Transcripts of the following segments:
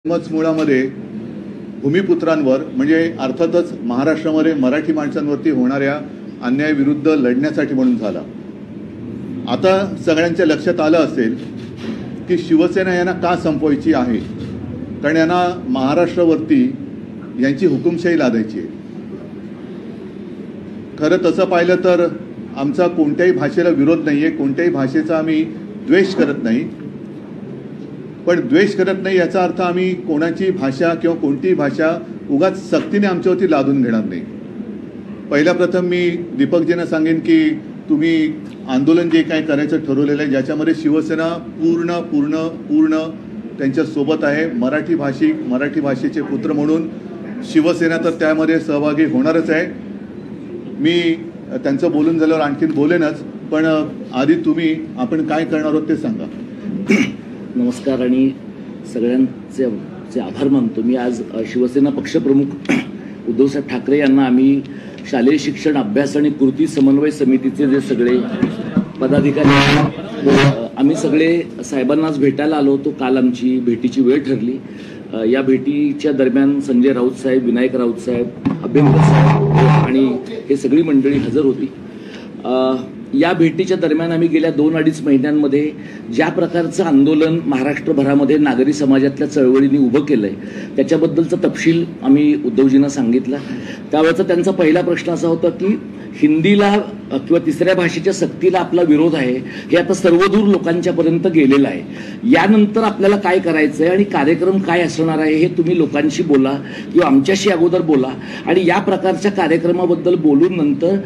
मुळामध्ये भूमिपुत्रांवर म्हणजे अर्थातच महाराष्ट्रामध्ये मराठी माणसांवरती होणाऱ्या अन्यायाविरुद्ध लढण्यासाठी म्हणून झाला। आता सगळ्यांच्या लक्षात आलं असेल की शिवसेना यांना का संपवायची आहे, कारण यांना महाराष्ट्रावरती यांची हुकुमशाही लादायची आहे। खरं तसं पाहिलं तर आमचा कोणत्याही भाषेला विरोध नाही आहे, कोणत्याही भाषेचा आम्ही द्वेष करत नाही, पण द्वेष करत नाही याचा अर्थ आम्ही कोणाची भाषा किंवा कोणतीही भाषा उगाच सक्तीने आमच्यावरती लादून घेणार नाही। पहिल्या प्रथम मी दीपकजींना सांगेन की तुम्ही आंदोलन जे काही करायचं ठरवलेलं आहे ज्याच्यामध्ये शिवसेना पूर्ण पूर्ण पूर्ण त्यांच्या सोबत आहे। मराठी भाषिक मराठी भाषेचे पुत्र म्हणून शिवसेना तर त्यामध्ये सहभागी होणारच आहे। मी त्यांचं बोलून झाल्यावर आणखीन बोलेनच, पण आधी आपण काय करणार आहोत ते सांगा। नमस्कार आणि सगळ्यांचे आभार मानतो। मी आज शिवसेना पक्षप्रमुख उद्धवसाहेब ठाकरे यांना आम्ही शालेय शिक्षण अभ्यास आणि कृती समन्वय समितीचे जे सगळे पदाधिकारी आम्ही सगळे साहेबांनाच भेटायला आलो होतो। काल आमची भेटीची वेळ ठरली। या भेटीच्या दरम्यान संजय राऊत साहेब, विनायक राऊत साहेब, अभ्यंकर साहेब आणि हे सगळी मंडळी हजर होती। या भेटीच्या दरम्यान आम्ही गेल्या 2-2.5 महिन्यांमध्ये ज्या प्रकारचं आंदोलन महाराष्ट्रभरामध्ये नागरी समाजातल्या चळवळींनी उभं केलंय त्याच्याबद्दलचा तपशील आम्ही उद्धवजींना सांगितला। त्यावेळेचा त्यांचा पहिला प्रश्न असा होता की हिंदीला किंवा तिसऱ्या भाषेच्या सक्तीला आपला विरोध आहे, हे आता सर्वदूर लोकांच्या पर्यंत गेलेलं आहे। यानंतर आपल्याला काय करायचंय आणि कार्यक्रम काय असणार आहे हे तुम्ही लोकांशी बोला किंवा आमच्याशी अगोदर बोला, आणि या प्रकारच्या कार्यक्रमाबद्दल बोलून नंतर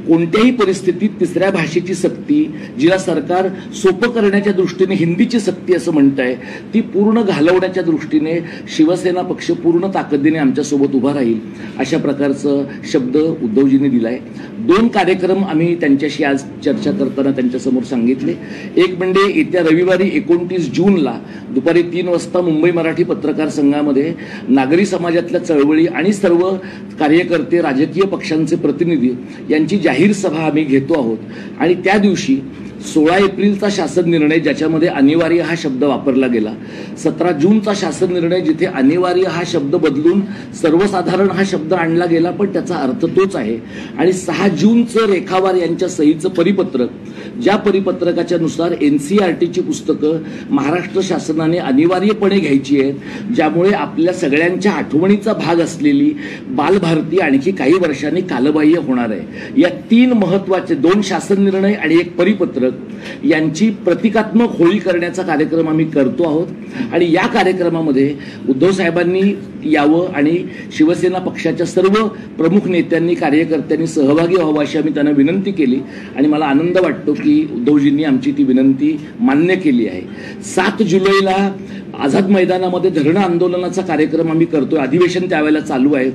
कोणत्याही परिस्थितीत तिसऱ्या भाषेची सक्ती, जिला सरकार सोपं करण्याच्या दृष्टीने हिंदीची सक्ती असं म्हणतंय, ती पूर्ण घालवण्याच्या दृष्टीने शिवसेना पक्ष पूर्ण ताकदीने आमच्यासोबत उभा राहील अशा प्रकारचं शब्द उद्धवजींनी दिलाय। 2 कार्यक्रम आम्ही त्यांच्याशी आज चर्चा करताना त्यांच्यासमोर सांगितले। एक म्हणजे येत्या रविवारी 29 जूनला दुपारी 3 वाजता मुंबई मराठी पत्रकार संघामध्ये नागरी समाजातल्या चळवळी आणि सर्व कार्यकर्ते, राजकीय पक्षांचे प्रतिनिधी यांची जाहीर सभा आम्ही घेतो आहोत। आणि त्या दिवशी 16 एप्रिलचा शासन निर्णय ज्याच्यामध्ये अनिवार्य हा शब्द वापरला गेला, 17 जूनचा शासन निर्णय जिथे अनिवार्य हा शब्द बदलून सर्वसाधारण हा शब्द आणला गेला पण त्याचा अर्थ तोच आहे, आणि 6 जूनचं रेखावार यांच्या सहीचं परिपत्रक, ज्या परिपत्रकाच्या नुसार NCERTची पुस्तकं महाराष्ट्र शासनाने अनिवार्यपणे घ्यायची आहेत, ज्यामुळे आपल्या सगळ्यांच्या आठवणीचा भाग असलेली बालभारती आणखी काही वर्षांनी कालबाह्य होणार आहे। या 3 महत्वाचे 2 शासन निर्णय आणि 1 परिपत्रक यांची प्रतिकात्मक होळी करण्याचा कार्यक्रम आम्ही करतो आहोत। आणि या कार्यक्रमामध्ये उद्धव साहेबांनी यावं आणि शिवसेना पक्षाच्या सर्व प्रमुख नेत्यांनी, कार्यकर्त्यांनी सहभागी व्हावं अशी आम्ही त्यांना विनंती केली, आणि मला आनंद वाटतो की उद्धवजींनी आमची ती विनंती मान्य केली आहे। 7 जुलैला आझाद मैदानामध्ये धरणं आंदोलनाचा कार्यक्रम आम्ही करतोय, अधिवेशन त्यावेळेला चालू आहे।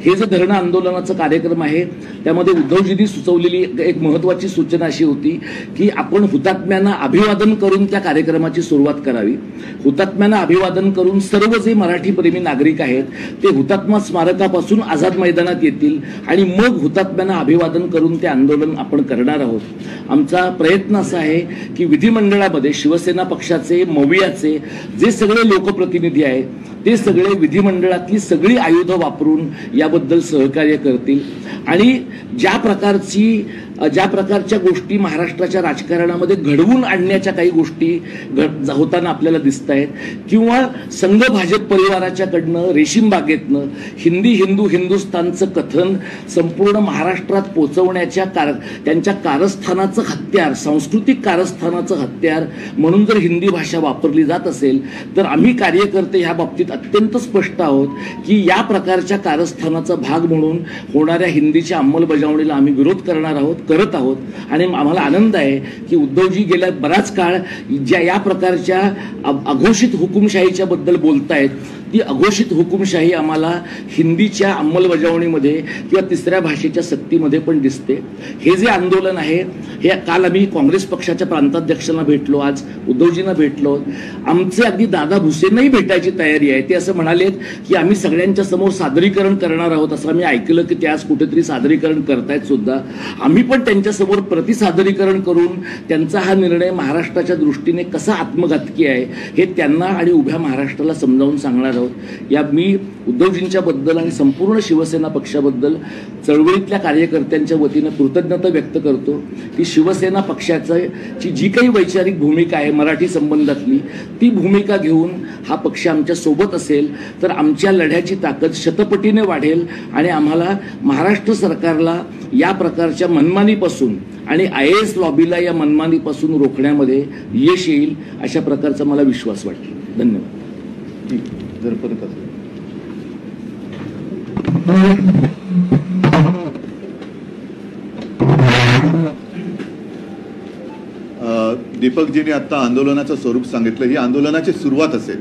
हे जे धरणं आंदोलनाचा कार्यक्रम आहे त्यामध्ये उद्धवजींनी सुचवलेली एक महत्वाची सूचना अशी होती की आपण हुतात्म्यांना अभिवादन करून त्या कार्यक्रमाची सुरुवात करावी। हुतात्म्यांना अभिवादन करून सर्व जे मराठी प्रेमी नागरिक आहेत ते हुतात्मा स्मारकापासून आझाद मैदानात येतील आणि मग हुतात्म्यांना अभिवादन करून ते आंदोलन आपण करणार आहोत। आमचा प्रयत्न असा आहे की विधिमंडळामध्ये शिवसेना पक्षाचे, मवियाचे जे सगळे लोकप्रतिनिधी आहेत ते सगळे विधिमंडळातली सगळी आयुधं वापरून याबद्दल सहकार्य करतील, आणि ज्या प्रकारच्या गोष्टी महाराष्ट्राच्या राजकारणामध्ये घडवून आणण्याच्या काही गोष्टी होताना आपल्याला दिसत आहेत, किंवा संघ भाजप परिवाराच्याकडनं रेशीम बागेतनं हिंदी हिंदू हिंदुस्थानचं कथन संपूर्ण महाराष्ट्रात पोचवण्याच्या त्यांच्या कारस्थानाचं हत्यार, सांस्कृतिक कारस्थानाचं हत्यार म्हणून जर हिंदी भाषा वापरली जात असेल तर आम्ही कार्यकर्ते ह्या बाबतीत अत्यंत स्पष्ट आहोत की या प्रकारच्या कारस्थानाचा भाग म्हणून होणाऱ्या हिंदीच्या अंमलबजावणीला आम्ही विरोध करत आहोत। आणि आम्हाला आनंद आहे की उद्धवजी गेल्या बराच काळ ज्या या प्रकारच्या अघोषित हुकुमशाहीच्या बद्दल बोलतायत ती अघोषित हुकुमशाही आम्हाला हिंदीच्या अंमलबजावणीमध्ये किंवा तिसऱ्या भाषेच्या सक्तीमध्ये पण दिसते. हे जे आंदोलन आहे हे काल आम्ही काँग्रेस पक्षाच्या प्रांताध्यक्षांना भेटलो, आज उद्धवजींना भेटलो. आमचे अगदी दादा भुसेंनाही भेटायची तयारी आहे. ते असं म्हणालेत की आम्ही सगळ्यांच्या समोर सादरीकरण करणार आहोत. असं आम्ही ऐकलं की ते आज कुठेतरी सादरीकरण करतायत सुद्धा. आम्ही पण त्यांच्यासमोर प्रतिसादरीकरण करून त्यांचा हा निर्णय महाराष्ट्राच्या दृष्टीने कसा आत्मघातकी आहे हे त्यांना आणि उभ्या महाराष्ट्राला समजावून सांगणार आहोत. या मी उद्धवजींच्या बद्दल आणि संपूर्ण शिवसेना पक्षाबद्दल चळवळीतल्या कार्यकर्त्यांच्या वतीनं कृतज्ञता व्यक्त करतो की शिवसेना पक्षाची जी काही वैचारिक भूमिका आहे मराठी संबंधातली ती भूमिका घेऊन हा पक्ष आमच्या सोबत असेल तर आमच्या लढ्याची ताकद शतपटीने वाढेल आणि आम्हाला महाराष्ट्र सरकारला या प्रकारच्या मनमानीपासून आणि IAS लॉबीला या मनमानीपासून रोखण्यामध्ये यश येईल अशा प्रकारचा मला विश्वास वाटतो. धन्यवाद. जर परत असेल दीपकजींनी आता आंदोलनाचं स्वरूप सांगितलं. ही आंदोलनाची सुरुवात असेल,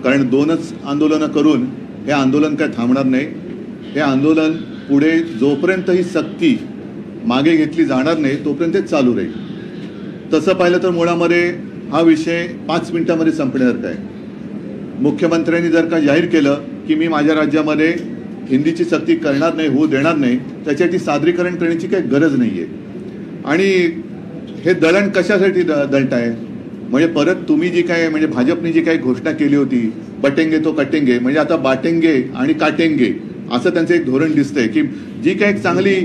कारण 2च आंदोलनं करून हे आंदोलन काय थांबणार नाही. हे आंदोलन पुढे जोपर्यंत ही सक्ती मागे घेतली जाणार नाही तोपर्यंत चालू राहील. तसं पाहिलं तर मुळामध्ये हा विषय 5 मिनिटांमध्ये संपण्यासारखा आहे. मुख्यमंत्र्यांनी जर का जाहीर केलं की मी माझ्या राज्यामध्ये हिंदीची सक्ती करणार नाही, होऊ देणार नाही, त्याच्यासाठी सादरीकरण करण्याची काही गरज नाही आहे. आणि हे दळण कशासाठी दळताय? म्हणजे परत तुम्ही जी काय म्हणजे भाजपने जी काही घोषणा केली होती बटेंगे तो कटेंगे, म्हणजे आता बाटेंगे आणि काटेंगे असं त्यांचं एक धोरण दिसतंय की जी काही एक चांगली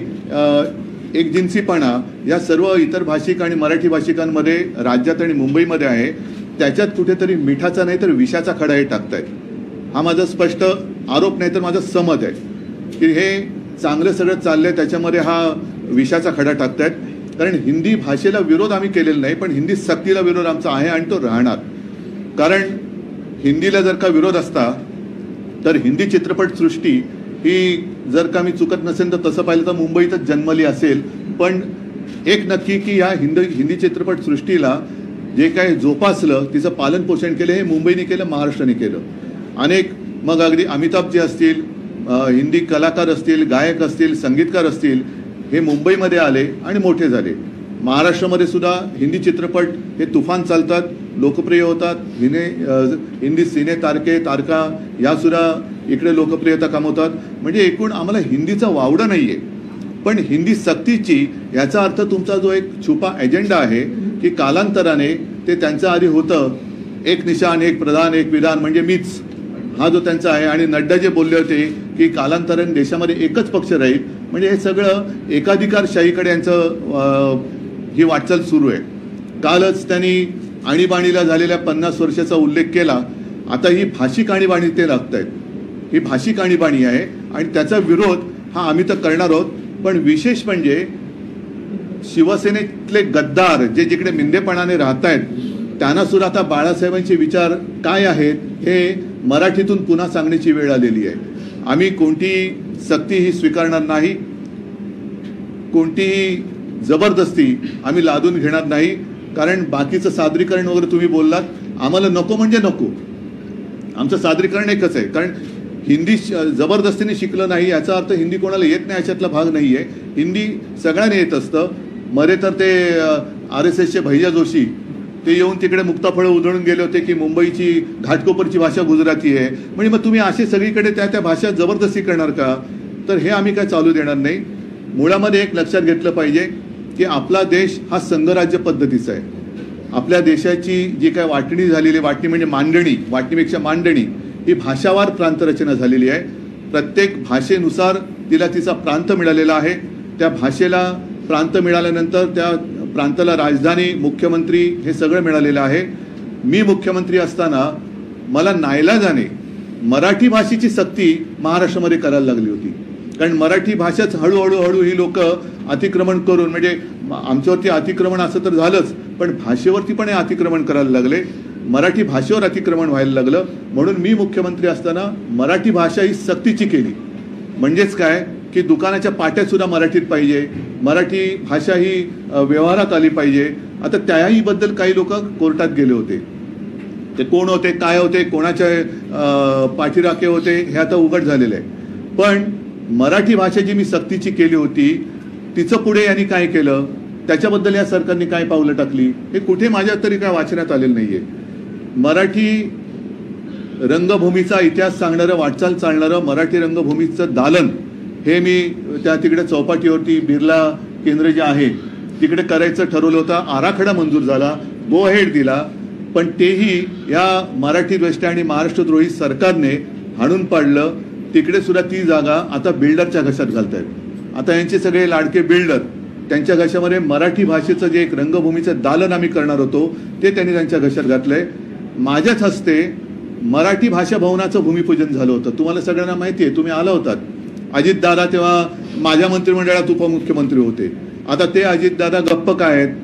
एकजिन्सीपणा या सर्व इतर भाषिक आणि मराठी भाषिकांमध्ये राज्यात आणि मुंबईमध्ये आहे त्याच्यात कुठेतरी मिठाचा नाही तर विषाचा खडा हे टाकतायत. हा माझा स्पष्ट आरोप नाही तर माझा समज आहे की हे चांगलं सगळं चाललंय त्याच्यामध्ये हा विषाचा खडा टाकतायत. कारण हिंदी भाषेला विरोध आम्ही केलेला नाही, पण हिंदी सक्तीला विरोध आमचा आहे आणि तो राहणार. कारण हिंदीला जर का विरोध असता तर हिंदी चित्रपटसृष्टी ही जर का मी चुकत नसेल तर तसं पाहिलं तर मुंबईतच जन्मली असेल. पण एक नक्की की या हिंदी चित्रपटसृष्टीला जे काही जोपासलं तिचं पालन पोषण केलं हे मुंबईने केलं, महाराष्ट्राने केलं. अनेक मग अगदी अमिताभजी असतील, हिंदी कलाकार असतील, गायक असतील, संगीतकार असतील, हे मुंबईमध्ये आले आणि मोठे झाले. महाराष्ट्रामध्ये सुद्धा हिंदी चित्रपट हे तुफान चालतात, लोकप्रिय होतात. हिंदी सिने तारका यासुद्धा इकडे लोकप्रियता कमवतात. म्हणजे एकूण आम्हाला हिंदीचा वावडा नाही आहे, पण हिंदी सक्तीची याचा अर्थ तुमचा जो एक छुपा एजेंडा आहे की कालांतराने ते त्यांच्या आधी होतं एक निशान एक प्रधान एक विधान म्हणजे मीच, हा जो त्यांचा आहे. आणि नड्डा जे बोलले होते की कालांतराने देशामध्ये एकच पक्ष राहील, म्हणजे हे सगळं एकाधिकारशाहीकडे यांचं ही वाटचाल सुरू आहे. कालच त्यांनी आणीबाणीला झालेल्या 50 वर्षाचा उल्लेख केला. आता ही भाषिक आणीबाणी ते लागतायत, ही भाषिक आणीबाणी आहे आणि त्याचा विरोध हा आम्ही तर करणार आहोत. पण विशेष म्हणजे शिवसेनेतले गद्दार जे जिकडे मिंदेपणाने राहत आहेत त्यांना सुद्धा आता बाळासाहेबांचे विचार काय आहेत हे मराठीतून पुन्हा सांगण्याची वेळ आलेली आहे. आम्ही कोणतीही सक्ती ही स्वीकारणार नाही, कोणतीही जबरदस्ती आम्ही लादून घेणार नाही. कारण बाकीचं सादरीकरण वगैरे तुम्ही बोललात, आम्हाला नको म्हणजे नको. आमचं सादरीकरण एकच आहे. कारण हिंदी जबरदस्तीने शिकलं नाही याचा अर्थ हिंदी कोणाला येत नाही अशातला भाग नाही आहे. हिंदी सगळ्यांना येत असतं. मध्ये तर ते RSSचे भैया जोशी ते येऊन तिकडे मुक्ताफळं उधळून गेले होते की मुंबईची घाटकोपरची भाषा गुजराती आहे. म्हणजे मग तुम्ही असे सगळीकडे त्या भाषा जबरदस्ती करणार का? तर हे आम्ही काय चालू देणार नाही. मुळामध्ये एक लक्षात घेतलं पाहिजे की आपला देश हा संघराज्य पद्धतीचा आहे. आपल्या देशाची जी काय वाटणी झालेली, वाटणी म्हणजे मांडणी, वाटणीपेक्षा मांडणी, ही भाषावार प्रांतरचना झालेली आहे. प्रत्येक भाषेनुसार तिला तिचा प्रांत मिळालेला आहे. त्या भाषेला प्रांत मिळाल्यानंतर त्या प्रांताला राजधानी, मुख्यमंत्री हे सगळं मिळालेलं आहे. मी मुख्यमंत्री असताना मला नाईलाजाने मराठी भाषेची सक्ती महाराष्ट्रामध्ये करायला लागली होती. कारण मराठी भाषाच हळूहळू ही लोक अतिक्रमण करून, म्हणजे आमच्यावरती अतिक्रमण असं तर झालंच, पण भाषेवरती पण हे अतिक्रमण करायला लागले. मराठी भाषेवर अतिक्रमण व्हायला लागलं. म्हणून मी मुख्यमंत्री असताना मराठी भाषा ही सक्तीची केली. म्हणजेच काय की दुकानाच्या पाट्या सुद्धा मराठीत पाहिजे, मराठी भाषा ही व्यवहारात आली पाहिजे. आता त्याही बद्दल काही लोक कोर्टात गेले होते. ते कोण होते, काय होते, कोणाच्या पाठीराखे होते हे आता उघड झालेलं आहे. पण मराठी भाषा जी मी सक्तीची केली होती तिचं पुढे यांनी काय केलं, त्याच्याबद्दल या सरकारने काय पावलं टाकली हे कुठे माझ्या तरी काय वाचण्यात आलेलं नाहीये. मराठी रंगभूमीचा इतिहास सांगणारं, वाटचाल चालणारं मराठी रंगभूमीचं दालन हे मी त्या तिकडे चौपाटीवरती बिर्ला केंद्र जे आहे तिकडे करायचं ठरवलं होतं. आराखडा मंजूर झाला, गो हेड दिला, पण तेही या मराठी द्वेष्टी आणि महाराष्ट्रद्रोही सरकारने हाणून पाडलं. तिकडे सुद्धा ती जागा आता बिल्डरच्या घशात घालतायत. आता यांचे सगळे लाडके बिल्डर त्यांच्या घशामध्ये मराठी भाषेचं जे एक रंगभूमीचं दालन आम्ही करणार होतो ते त्यांनी त्यांच्या घशात घातलंय. माझ्याच हस्ते मराठी भाषा भवनाचं भूमिपूजन झालं होतं. तुम्हाला सगळ्यांना माहिती आहे, तुम्ही आला होतात. अजितदादा तेव्हा माझ्या मंत्रिमंडळात उपमुख्यमंत्री होते. आता ते अजितदादा गप्प काय आहेत,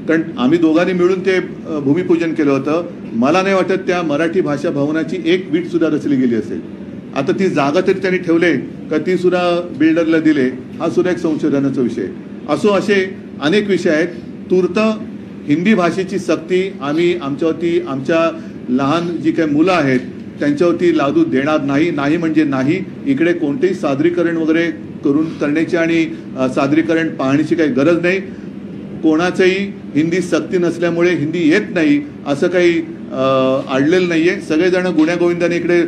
कारण आम्ही दोघांनी मिळून ते भूमिपूजन केलं होतं. मला नाही वाटत त्या मराठी भाषा भवनाची एक वीट सुद्धा रचली गेली असेल. आता ती जागा तरी त्यांनी ठेवले का ती सुद्धा बिल्डरला दिले, हा सुद्धा एक संशोधनाचा विषय. असो, असे अनेक विषय आहेत. तूर्त हिंदी भाषेची सक्ती आम्ही आमच्यावरती, आमच्या लहान जी काही मुलं आहेत त्यांच्यावरती लादू देणार नाही. नाही म्हणजे नाही. इकडे कोणतेही सादरीकरण वगैरे करण्याची आणि सादरीकरण पाहण्याची काही गरज नाही. कोणाचंही हिंदी सक्ती नसल्यामुळे हिंदी येत नाही असं काही अडलेलं नाहीये. सगळेजण गुण्यागोविंदाने इकडे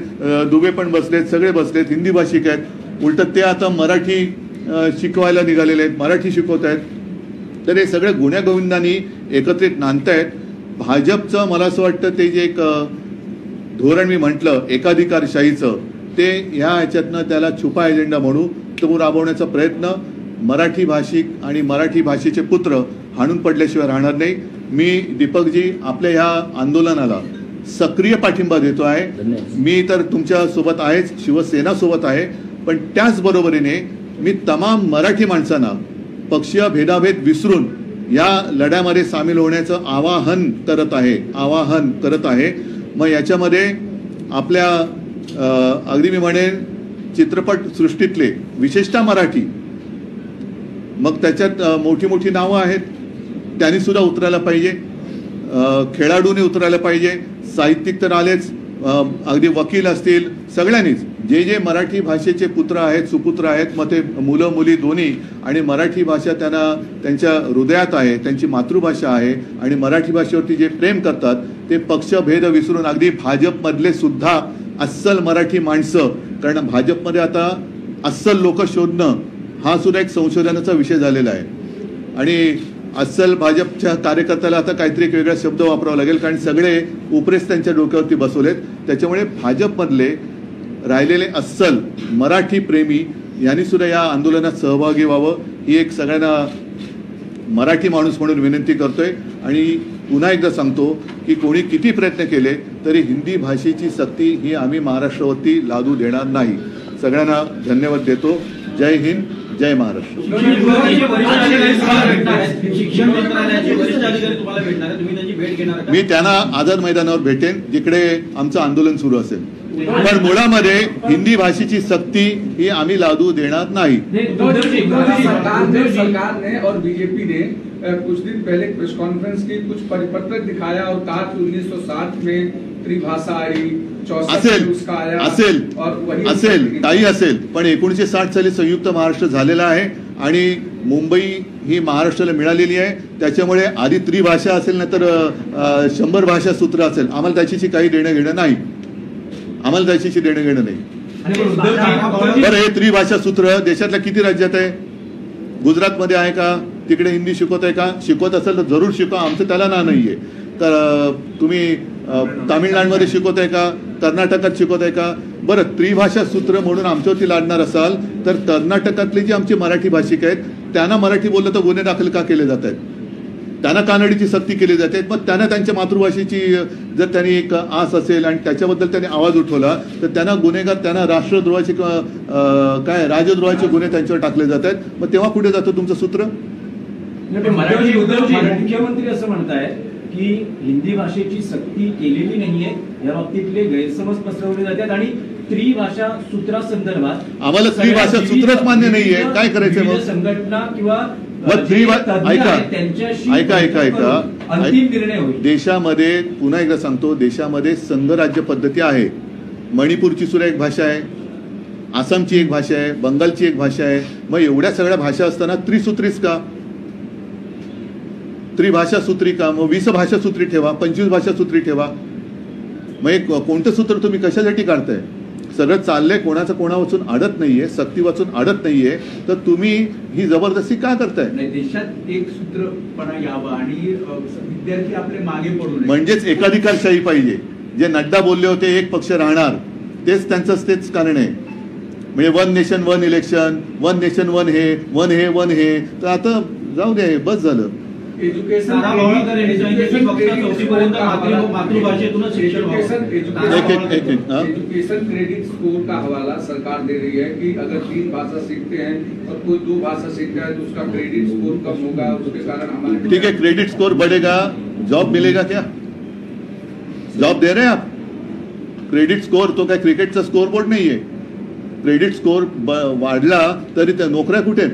दुबे पण बसलेत, सगळे बसलेत, हिंदी भाषिक आहेत. उलट ते आता मराठी शिकवायला निघालेले आहेत, मराठी शिकवत आहेत. तर हे सगळे गुण्यागोविंदांनी एकत्रित नांदतायत. भाजपचं मला असं वाटतं ते जे एक धोरण मी म्हटलं एकाधिकारशाहीचं, ते ह्या ह्याच्यातनं त्याला छुपा एजेंडा म्हणू तो राबवण्याचा प्रयत्न मराठी भाषिक आणि मराठी भाषेचे पुत्र हाणून पडल्याशिवाय राहणार नाही. मी दीपकजी आपल्या ह्या आंदोलनाला सक्रिय पाठिंबा देतो आहे. मी तर तुमच्या सोबत आहेच, शिवसेना सोबत आहे. पण त्याचबरोबरीने मी तमाम मराठी माणसांना पक्षीय भेदाभेद विसरून या लढ्यामध्ये सामील होण्याचं आवाहन करत आहे. मग याच्यामध्ये आपल्या अगदी मी म्हणेन चित्रपट सृष्टीतले विशेषतः मराठी, मग त्याच्यात मोठी मोठी नावं आहेत, त्यांनी सुद्धा उतरायला पाहिजे. खेळाडूने उतरायला पाहिजे. साहित्यिक तर आलेच, अगदी वकील असतील, सगळ्यांनीच जे जे मराठी भाषेचे पुत्र आहेत, सुपुत्र आहेत, मग ते मुलं मुली दोन्ही, आणि मराठी भाषा त्यांना त्यांच्या हृदयात आहे, त्यांची मातृभाषा आहे आणि मराठी भाषेवरती जे प्रेम करतात ते पक्षभेद विसरून अगदी भाजपमधले सुद्धा अस्सल मराठी माणसं, कारण भाजपमध्ये आता अस्सल लोक शोधणं हा सुद्धा एक संशोधनाचा विषय झालेला आहे. आणि अस्सल भाजपच्या कार्यकर्त्याला आता काहीतरी एक वेगळा शब्द वापरावा लागेल, कारण सगळे उपरेस त्यांच्या डोक्यावरती बसवलेत. त्याच्यामुळे भाजपमधले राहिलेले अस्सल मराठी प्रेमी यांनी सुद्धा या आंदोलनात सहभागी व्हावं ही एक सगळ्यांना मराठी माणूस म्हणून विनंती करतोय. आणि पुन्हा एकदा सांगतो की कोणी किती प्रयत्न केले तरी हिंदी भाषेची सक्ती ही आम्ही महाराष्ट्रावरती लादू देणार नाही. सगळ्यांना धन्यवाद देतो. जय हिंद, जय महाराष्ट्र. मी त्यांना आझाद मैदानावर भेटेन जिकडे आमचं आंदोलन सुरू असेल. पण मुळामध्ये हिंदी भाषेची सक्ती ही आम्ही लादू देणार नाही. सरकार ने और बीजेपी ने कुछ दिन पहले प्रेस कॉन्फ्रेंस की कुछ परिपत्र दिखाया और कहा कि 1960 में त्रिभाषा आई, 64 असेल काही असेल, पण 1960 साली संयुक्त महाराष्ट्र झालेला आहे आणि मुंबई ही महाराष्ट्राला मिळालेली आहे. त्याच्यामुळे आधी त्रिभाषा असेल ना तर 100 भाषा सूत्र असेल. आम्हाला त्याच्याशी काही देणं घेणं नाही. बरं, हे त्रिभाषा सूत्र देशातल्या किती राज्यात आहे? गुजरातमध्ये आहे का? तिकडे हिंदी शिकवत आहे का? शिकवत असेल तर जरूर शिकवा, आमचं त्याला नाहीये. तर तुम्ही तामिळनाडूमध्ये शिकवत आहे का? कर्नाटकात शिकवत आहे का? बरं, त्रिभाषा सूत्र म्हणून आमच्यावरती लादणार असाल तर कर्नाटकातले जे आमचे मराठी भाषिक आहेत त्यांना मराठी बोललं तर गुन्हे दाखल का केले जात आहेत? त्यांना कानडीची सक्ती केली जाते. मग त्यांना त्यांच्या मातृभाषेची जर त्यांनी एक आस असेल आणि त्याच्याबद्दल त्यांनी आवाज उठवला तर त्यांना गुन्हेगार, त्यांना राष्ट्रद्रोहाचे राजद्रोहाचे गुन्हे त्यांच्यावर टाकले जात आहेत. मग तेव्हा कुठे जातं तुमचं सूत्र? मुख्यमंत्री असं म्हणतायत की हिंदी भाषेची सक्ती केलेली नाहीये, या बाबतीतले गैरसमज पसरवले जातात आणि त्रिभाषा सूत्रासंदर्भात आम्हाला त्रिभाषा सूत्रच मान्य नाहीये. काय करायचं मग? संघटना किंवा ऐका अंतिम निर्णय होईल. देशामध्ये पुन्हा एकदा सांगतो, देशामध्ये संघराज्य पद्धती आहे. मणिपूरची सुद्धा एक भाषा आहे, आसामची एक भाषा आहे, बंगालची एक भाषा आहे. मग एवढ्या सगळ्या भाषा असताना त्रिसूत्रीच का? त्रिभाषा सूत्री का? मग 20 भाषा सूत्री ठेवा, 25 भाषा सूत्री ठेवा. मग एक कोणतं सूत्र तुम्ही कशासाठी काढताय? सगळं चाललंय, कोणाचं कोणा वाचून अडत नाहीये, सक्ती वाचून अडत नाहीये, तर तुम्ही ही जबरदस्ती का करताय? नाही, देशात एक सूत्रपणा यावं आणि विद्यार्थी आपले मागे पडू नये. म्हणजेच एकाधिकारशाही पाहिजे. जे नड्डा बोलले होते एक पक्ष राहणार, तेच कारण आहे. म्हणजे 1 नेशन 1 इलेक्शन, 1 नेशन 1 हे 1 हे 1 हे. तर आता जाऊ दे, बस झालं. एज्युकेशन मातृभाषेतूनच शिक्षण एजुकेशन क्रेडिट स्कोर का हवाला सरकार दे रही है कि अगर 3 भाषा सीखते हैं और कोई 2 भाषा सीखता है तो उसका क्रेडिट स्कोर कम होगा, उसके कारण हमारे ठीक है, क्रेडिट स्कोर बढ़ेगा, जॉब मिलेगा क्या? जॉब दे रहे हैं आप? क्रेडिट स्कोर तो काय क्रिकेटचा स्कोर बोर्ड नाहीये. क्रेडिट स्कोर वाढला तरी त्या नोकऱ्या कुठे?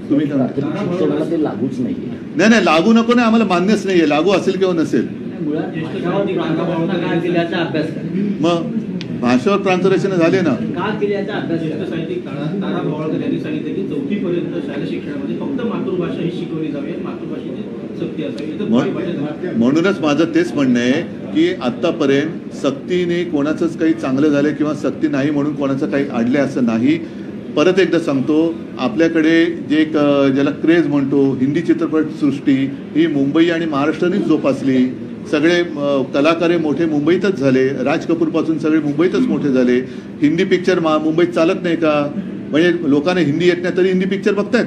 तुम्ही काय म्हणता? शिक्षणाला ते लागूच नाहीये. नाही, लागू नको नाही, आम्हाला मान्यच नाहीये. लागू असेल किंवा नसेल, मग भाषेवर प्रांतरचना झाले ना. साहित्यिक तारा भवाळकर यांनी सांगितलं की 4थी पर्यंत शालेय शिक्षणामध्ये फक्त मातृभाषा ही शिकवली जावी आणि मातृभाषेची सक्ती असावी. म्हणूनच माझं तेच म्हणणं आहे की आतापर्यंत सक्तीने कोणाचंच काही चांगलं झालं किंवा सक्ती नाही म्हणून कोणाचं काही अडलंय असं नाही. परत एकदा सांगतो, आपल्याकडे जे एक ज्याला क्रेज म्हणतो, हिंदी चित्रपट सृष्टी ही मुंबई आणि महाराष्ट्रानेच जोपासली. सगळे कलाकार मोठे मुंबईतच झाले. राज कपूर पासून सगळे मुंबईतच मोठे झाले. हिंदी पिक्चर मुंबईत चालत नाही का? म्हणजे लोकांना हिंदी येत नाही तरी हिंदी पिक्चर बघतायत,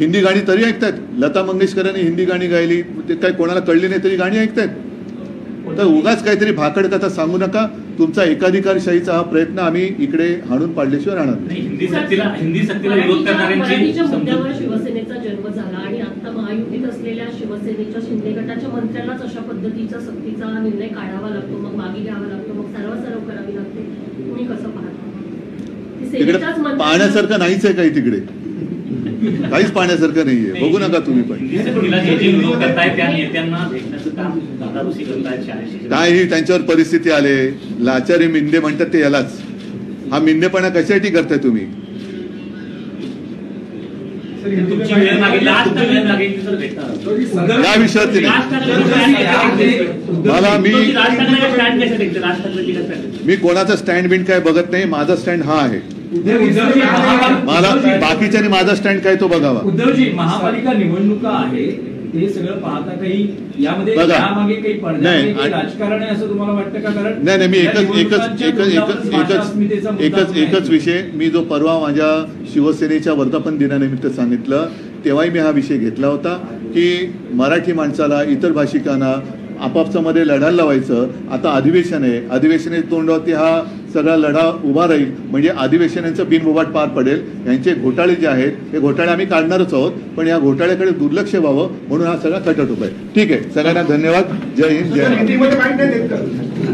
हिंदी गाणी तरी ऐकतायत. लता मंगेशकरांनी हिंदी गाणी गायली, ते काय कोणाला कळली नाही तरी गाणी ऐकतायत. तर उगाच काहीतरी भाकड कथा सांगू नका. तुमचा एकाधिकारशाहीचा हा प्रयत्न आम्ही इकडे हाणून पाडल्याशिवाय राहणार नाही. हिंदी सक्तीला विरोध मराठीच्या मुद्द्यावर शिवसेनेचा जन्म झाला आणि आता महायुतीत असलेल्या शिवसेनेच्या शिंदे गटाच्या मंत्र्यांनाच अशा पद्धतीचा सक्तीचा निर्णय काढावा लागतो, मग मागे घ्यावा लागतो, मग सर्व करावी लागते. तुम्ही कसं पाहता? तिकडे पाहण्यासारखं नाहीच आहे काही, तिकडे काहीच पाहण्यासारखं नाहीये. बघू नका तुम्ही पण. काय ही त्यांच्यावर परिस्थिती आले. लाचारी मिंदे म्हणतात ते यालाच. हा मिंदेपणा कशासाठी करताय तुम्ही? या विषयावरती मला मी कोणाचा स्टँड बिंड काय बघत नाही. माझा स्टँड हा आहे. मला बाकीच्याने माझा स्टँड काय तो बघावा. उद्धवजी, महापालिका निवडणुका आहे, हे सगळं पाहता काही यामध्ये यामागे काही पडद्यामागे काही राजकारण आहे असं तुम्हाला वाटतं का? कारण नाही, मी एकच विषय, मी जो परवा माझ्या शिवसेनेच्या वर्धापन दिनानिमित्त सांगितलं तेव्हाही मी हा विषय घेतला होता की मराठी माणसाला इतर भाषिकांना आपापसा मध्ये लढायला लावायचं. आता अधिवेशन आहे, अधिवेशनाच्या तोंडावरती हा सगळा लढा उभा राहील. म्हणजे अधिवेशनाचं बिनबुबाट पार पडेल. यांचे घोटाळे जे आहेत हे घोटाळे आम्ही काढणारच आहोत, पण या घोटाळ्याकडे दुर्लक्ष व्हावं म्हणून हा सगळा खटट उपाय. ठीक आहे, सगळ्यांना धन्यवाद. जय हिंद, जय महाराष्ट्र.